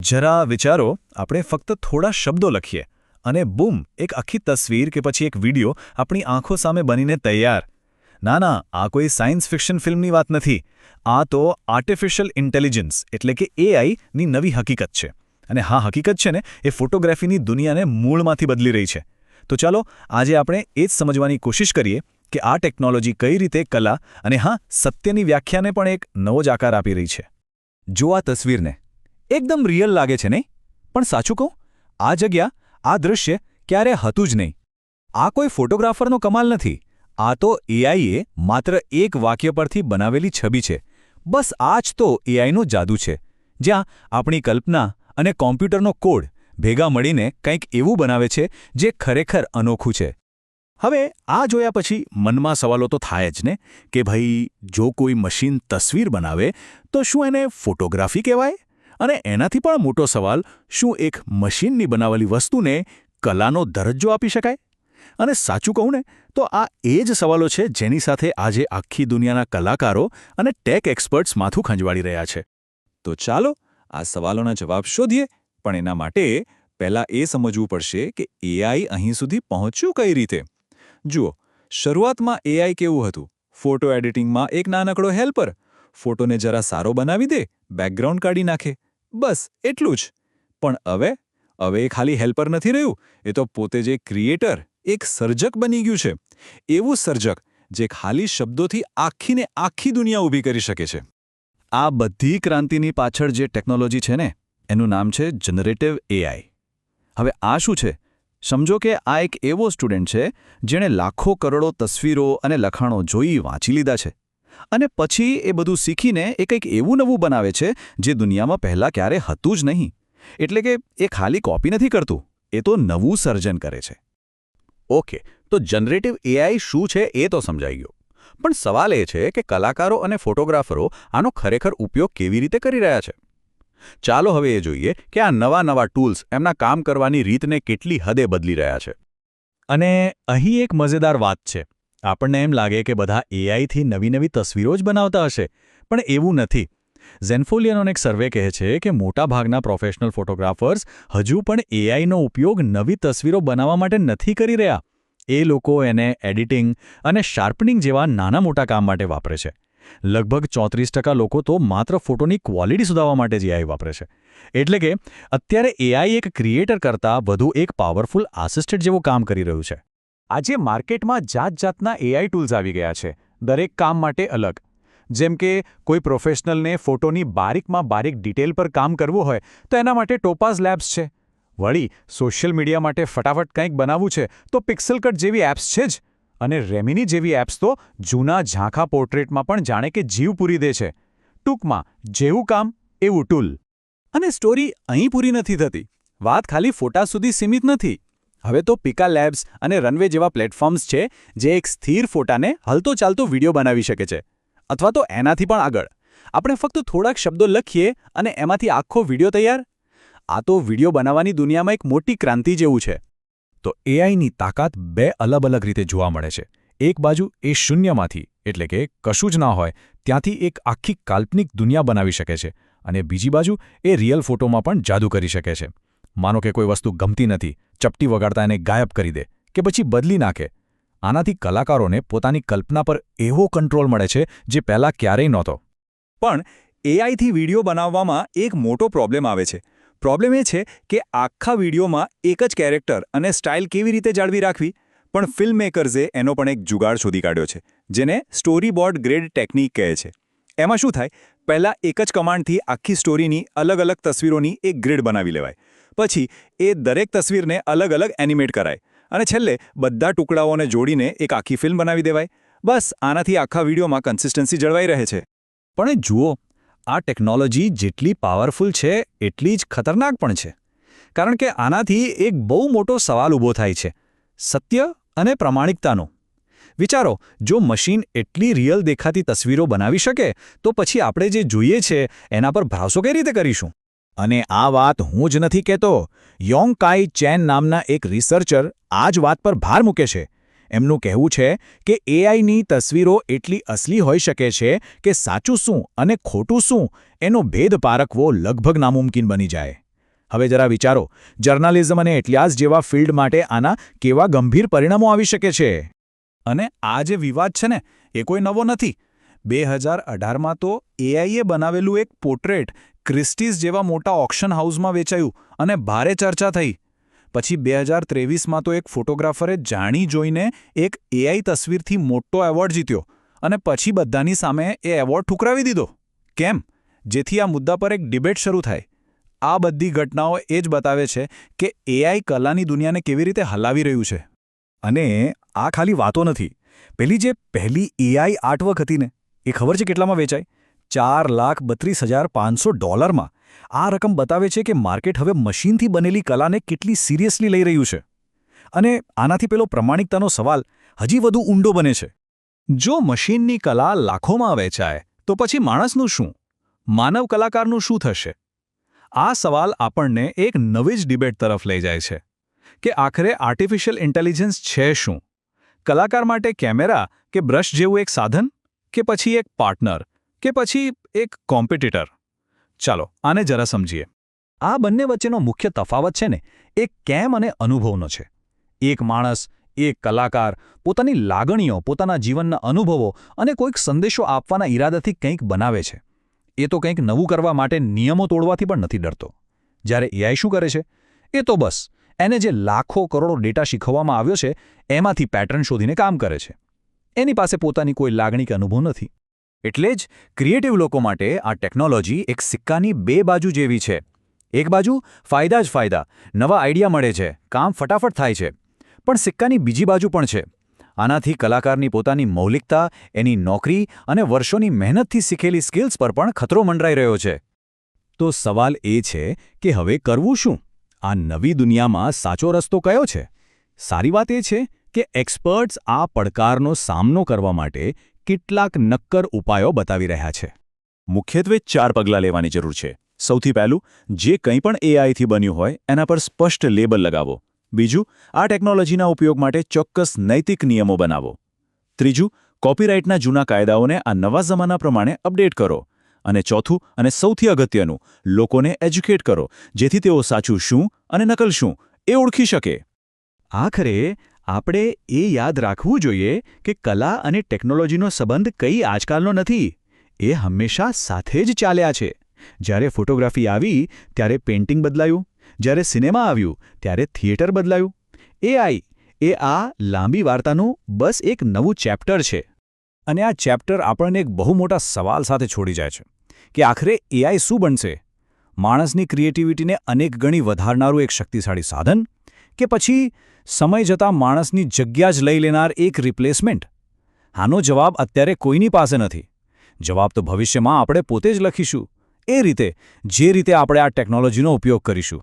જરા વિચારો, આપણે ફક્ત થોડા શબ્દો લખીએ અને બૂમ, એક આખી તસવીર કે પછી એક વિડિયો આપણી આંખો સામે બનીને તૈયાર. ના, આ કોઈ સાયન્સ ફિક્શન ફિલ્મની વાત નથી. આ તો આર્ટિફિશિયલ ઇન્ટેલિજન્સ એટલે કે એઆઈની નવી હકીકત છે. અને હા, હકીકત છે ને, એ ફોટોગ્રાફીની દુનિયાને મૂળમાંથી બદલી રહી છે. તો ચાલો આજે આપણે એ જ સમજવાની કોશિશ કરીએ કે આ ટેકનોલોજી કઈ રીતે કલા અને હા, સત્યની વ્યાખ્યાને પણ એક નવો જ આકાર આપી રહી છે. જો આ તસવીરને એકદમ રિયલ લાગે છે નહીં? પણ સાચું કહું, આ જગ્યા, આ દૃશ્ય ક્યારે હતું જ નહીં. આ કોઈ ફોટોગ્રાફરનો કમાલ નથી. આ તો એઆઈએ માત્ર એક વાક્ય પરથી બનાવેલી છબી છે. બસ આ જ તો એઆઈનો જાદુ છે, જ્યાં આપણી કલ્પના અને કોમ્પ્યુટરનો કોડ ભેગા મળીને કંઈક એવું બનાવે છે જે ખરેખર અનોખું છે. હવે આ જોયા પછી મનમાં સવાલો તો થાય જ ને કે ભાઈ, જો કોઈ મશીન તસવીર બનાવે તો શું એને ફોટોગ્રાફી કહેવાય? અને એનાથી પણ મોટો સવાલ, શું એક મશીનની બનાવેલી વસ્તુને કલાનો દરજ્જો આપી શકાય? અને સાચું કહું ને તો આ એ જ સવાલો છે જેની સાથે આજે આખી દુનિયાના કલાકારો અને ટેક એક્સપર્ટ્સ માથું ખંજવાળી રહ્યા છે. તો ચાલો આ સવાલોના જવાબ શોધીએ, પણ એના માટે પહેલાં એ સમજવું પડશે કે એઆઈ અહીં સુધી પહોંચ્યું કઈ રીતે. જુઓ, શરૂઆતમાં એઆઈ કેવું હતું? ફોટો એડિટિંગમાં એક નાનકડો હેલ્પર. ફોટોને જરા સારો બનાવી દે, બેકગ્રાઉન્ડ કાઢી નાખે, બસ એટલું જ. પણ હવે એ ખાલી હેલ્પર નથી રહ્યું, એ તો પોતે જ એક ક્રિએટર, એક સર્જક બની ગયું છે. એવું સર્જક જે ખાલી શબ્દોથી આખીને આખી દુનિયા ઊભી કરી શકે છે. આ બધી ક્રાંતિની પાછળ જે ટેકનોલોજી છે ને, એનું નામ છે જનરેટિવ એઆઈ. હવે આ શું છે? સમજો કે આ એક એવો સ્ટુડન્ટ છે જેણે લાખો કરોડો તસવીરો અને લખાણો જોઈ વાંચી લીધા છે. અને પછી એ બધું શીખીને એ કંઈક એવું નવું બનાવે છે જે દુનિયામાં પહેલાં ક્યારે હતું જ નહીં. એટલે કે એ ખાલી કોપી નથી કરતું, એ તો નવું સર્જન કરે છે. ઓકે, તો જનરેટિવ એઆઈ શું છે એ તો સમજાઈ ગયો. પણ સવાલ એ છે કે કલાકારો અને ફોટોગ્રાફરો આનો ખરેખર ઉપયોગ કેવી રીતે કરી રહ્યા છે? ચાલો હવે એ જોઈએ કે આ નવા ટૂલ્સ એમના કામ કરવાની રીતને કેટલી હદે બદલી રહ્યા છે. અને અહીં એક મજેદાર વાત છે. આપણને એમ લાગે કે બધા એઆઈથી નવી તસવીરો જ બનાવતા હશે, પણ એવું નથી. ઝેનફોલિયાનો એક સર્વે કહે છે કે મોટાભાગના પ્રોફેશનલ ફોટોગ્રાફર્સ હજુ પણ એઆઈનો ઉપયોગ નવી તસવીરો બનાવવા માટે નથી કરી રહ્યા. એ લોકો એને એડિટિંગ અને શાર્પનિંગ જેવા નાના-મોટા કામ માટે વાપરે છે. લગભગ 34% લોકો તો માત્ર ફોટોની ક્વોલિટી સુધારવા માટે જ એઆઈ વાપરે છે. એટલે કે અત્યારે એઆઈ એક ક્રિએટર કરતાં વધુ એક પાવરફુલ આસિસ્ટન્ટ જેવું કામ કરી રહ્યું છે. આજે માર્કેટમાં જાતના એઆઈ ટૂલ્સ આવી ગયા છે, દરેક કામ માટે અલગ. જેમ કે કોઈ પ્રોફેશનલને ફોટોની બારીકમાં બારીક ડિટેલ પર કામ કરવું હોય તો એના માટે ટોપાઝ લેબ્સ છે. વળી સોશિયલ મીડિયા માટે ફટાફટ કંઈક બનાવવું છે તો પિક્સેલકટ જેવી એપ્સ છે જ. અને રેમિની જેવી એપ્સ તો જૂના ઝાંખા પોર્ટ્રેટમાં પણ જાણે કે જીવ પૂરી દે છે. ટૂંકમાં જેવું કામ એવું ટૂલ. અને સ્ટોરી અહીં પૂરી નથી થતી. વાત ખાલી ફોટા સુધી સીમિત નથી. હવે તો પિકા લેબ્સ અને રનવે જેવા પ્લેટફોર્મ્સ છે જે એક સ્થિર ફોટાને હલતો ચાલતો વિડીયો બનાવી શકે છે. અથવા તો એનાથી પણ આગળ. આપણે ફક્ત થોડાક શબ્દો લખીએ અને એમાંથી આખો વિડીયો તૈયાર. આ તો વિડીયો બનાવવાની દુનિયામાં એક મોટી ક્રાંતિ જેવું છે. તો એઆઈની તાકાત બે અલગ રીતે જોવા મળે છે. એક બાજુ એ શૂન્યમાંથી, એટલે કે કશું જ ના હોય ત્યાંથી એક આખી કાલ્પનિક દુનિયા બનાવી શકે છે. અને બીજી બાજુ એ રિયલ ફોટોમાં પણ જાદુ કરી શકે છે. માનો કે કોઈ વસ્તુ ગમતી નથી, ચપટી વગાડતા એને ગાયબ કરી દે કે પછી બદલી નાખે. આનાથી કલાકારોને પોતાની કલ્પના પર એવો કંટ્રોલ મળે છે જે પહેલાં ક્યારેય નહોતો. પણ એઆઈથી વિડીયો બનાવવામાં એક મોટો પ્રોબ્લેમ આવે છે. પ્રોબ્લેમ એ છે કે આખા વિડીયોમાં એક જ કેરેક્ટર અને સ્ટાઇલ કેવી રીતે જાળવી રાખવી? પણ ફિલ્મમેકર્સે એનો પણ એક જુગાડ શોધી કાઢ્યો છે, જેને સ્ટોરી બોર્ડ ગ્રેડ ટેકનિક કહે છે. એમાં શું થાય? પહેલાં એક જ કમાન્ડથી આખી સ્ટોરીની અલગ તસવીરોની એક ગ્રીડ બનાવી લેવાય. પછી એ દરેક તસવીરને અલગ એનિમેટ કરાય અને છેલ્લે બધા ટુકડાઓને જોડીને એક આખી ફિલ્મ બનાવી દેવાય. બસ આનાથી આખા વિડીયોમાં કન્સિસ્ટન્સી જળવાઈ રહે છે. પણ જુઓ, આ ટેકનોલોજી જેટલી પાવરફુલ છે એટલી જ ખતરનાક પણ છે. કારણ કે આનાથી એક બહુ મોટો સવાલ ઊભો થાય છે, સત્ય અને પ્રમાણિકતાનો. વિચારો, જો મશીન એટલી રિયલ દેખાતી તસવીરો બનાવી શકે તો પછી આપણે જે જોઈએ છે એના પર ભરોસો કઈ રીતે કરીશું? અને આ વાત હું જ નથી કહેતો. યોંગ કાઈ ચેન નામના એક રિસર્ચર આ જ વાત પર ભાર મૂકે છે. એમનું કહેવું છે કે એઆઈની તસવીરો એટલી અસલી હોઈ શકે છે કે સાચું શું અને ખોટું શું એનો ભેદ પારખવો લગભગ નામુમકિન બની જાય. હવે જરા વિચારો, જર્નાલિઝમ અને ઇતિહાસ જેવા ફિલ્ડ માટે આના કેવા ગંભીર પરિણામો આવી શકે છે. અને આ જે વિવાદ છે ને, એ કોઈ નવો નથી. 2018માં તો એઆઈએ બનાવેલું એક પોર્ટ્રેટ ક્રિસ્ટીઝ જેવા મોટા ઓક્શન હાઉસમાં વેચાયું અને ભારે ચર્ચા થઈ. પછી 2023માં તો એક ફોટોગ્રાફરે જાણી જોઈને એક એઆઈ તસવીરથી મોટો એવોર્ડ જીત્યો અને પછી બધાની સામે એ એવોર્ડ ઠુકરાવી દીધો. કેમ? જેથી આ મુદ્દા પર એક ડિબેટ શરૂ થાય. આ બધી ઘટનાઓ એ જ બતાવે છે કે એઆઈ કલાની દુનિયાને કેવી રીતે હલાવી રહ્યું છે. અને આ ખાલી વાતો નથી. પેલી જે પહેલી એઆઈ આર્ટવર્ક હતી ને, એ ખબર છે કેટલામાં વેચાય? $4,32,500. આ રકમ બતાવે છે કે માર્કેટ હવે મશીનથી બનેલી કલાને કેટલી સિરિયસલી લઈ રહ્યું છે. અને આનાથી પેલો પ્રમાણિકતાનો સવાલ હજી વધુ ઊંડો બને છે. જો મશીનની કલા લાખોમાં વેચાય તો પછી માણસનું શું? માનવ કલાકારનું શું થશે? આ સવાલ આપણને એક નવી જ ડિબેટ તરફ લઈ જાય છે કે આખરે આર્ટિફિશિયલ ઇન્ટેલિજન્સ છે શું? કલાકાર માટે કેમેરા કે બ્રશ જેવું એક સાધન, કે પછી એક પાર્ટનર, કે પછી એક કોમ્પિટિટર? ચાલો આને જરા સમજીએ. આ બંને વચ્ચેનો મુખ્ય તફાવત છે ને, એ કેમ અને અનુભવનો છે. એક માણસ, એક કલાકાર પોતાની લાગણીઓ, પોતાના જીવનના અનુભવો અને કોઈક સંદેશો આપવાના ઈરાદાથી કંઈક બનાવે છે. એ તો કંઈક નવું કરવા માટે નિયમો તોડવાથી પણ નથી ડરતો. જ્યારે એઆઈ શું કરે છે? એ તો બસ એને જે લાખો કરોડો ડેટા શીખવવામાં આવ્યો છે એમાંથી પેટર્ન શોધીને કામ કરે છે. એની પાસે પોતાની કોઈ લાગણી કે અનુભવ નથી. એટલે જ ક્રિએટિવ લોકો માટે આ ટેકનોલોજી એક સિક્કાની બે બાજુ જેવી છે. એક બાજુ ફાયદા જ ફાયદા, નવા આઈડિયા મળે છે, કામ ફટાફટ થાય છે. પણ સિક્કાની બીજી બાજુ પણ છે. આનાથી કલાકારની પોતાની મૌલિકતા, એની નોકરી અને વર્ષોની મહેનતથી શીખેલી સ્કિલ્સ પર પણ ખતરો મંડરાઈ રહ્યો છે. તો સવાલ એ છે કે હવે કરવું શું? આ નવી દુનિયામાં સાચો રસ્તો કયો છે? સારી વાત એ છે કે એક્સપર્ટ્સ આ પડકારનો સામનો કરવા માટે કેટલાક નક્કર ઉપાયો બતાવી રહ્યા છે. મુખ્યત્વે 4 પગલાં લેવાની જરૂર છે. સૌથી પહેલું, જે કંઈ પણ એઆઈથી બન્યું હોય એના પર સ્પષ્ટ લેબલ લગાવો. બીજું, આ ટેકનોલોજીના ઉપયોગ માટે ચોક્કસ નૈતિક નિયમો બનાવો. ત્રીજું, કોપીરાઇટના જૂના કાયદાઓને આ નવા જમાના પ્રમાણે અપડેટ કરો. અને ચોથું અને સૌથી અગત્યનું, લોકોને એજ્યુકેટ કરો, જેથી તેઓ સાચું શું અને નકલ શું એ ઓળખી શકે. આખરે આપણે એ યાદ રાખવું જોઈએ કે કલા અને ટેકનોલોજીનો સંબંધ કંઈ આજકાલનો નથી. એ હંમેશા સાથે જ ચાલ્યા છે. જ્યારે ફોટોગ્રાફી આવી ત્યારે પેઇન્ટિંગ બદલાયું, જ્યારે સિનેમા આવ્યું ત્યારે થિયેટર બદલાયું. એઆઈ એ આ લાંબી વાર્તાનું બસ એક નવું ચેપ્ટર છે. અને આ ચેપ્ટર આપણને એક બહુ મોટા સવાલ સાથે છોડી જાય છે કે આખરે એઆઈ શું બનશે? માણસની ક્રિએટિવિટીને અનેક ગણી વધારનારું એક શક્તિશાળી સાધન, કે પછી સમય જતાં માણસની જગ્યા જ લઈ લેનાર એક રિપ્લેસમેન્ટ? આનો જવાબ અત્યારે કોઈની પાસે નથી. જવાબ તો ભવિષ્યમાં આપણે પોતે જ લખીશું. એ રીતે જે રીતે આપણે આ ટેકનોલોજીનો ઉપયોગ કરીશું.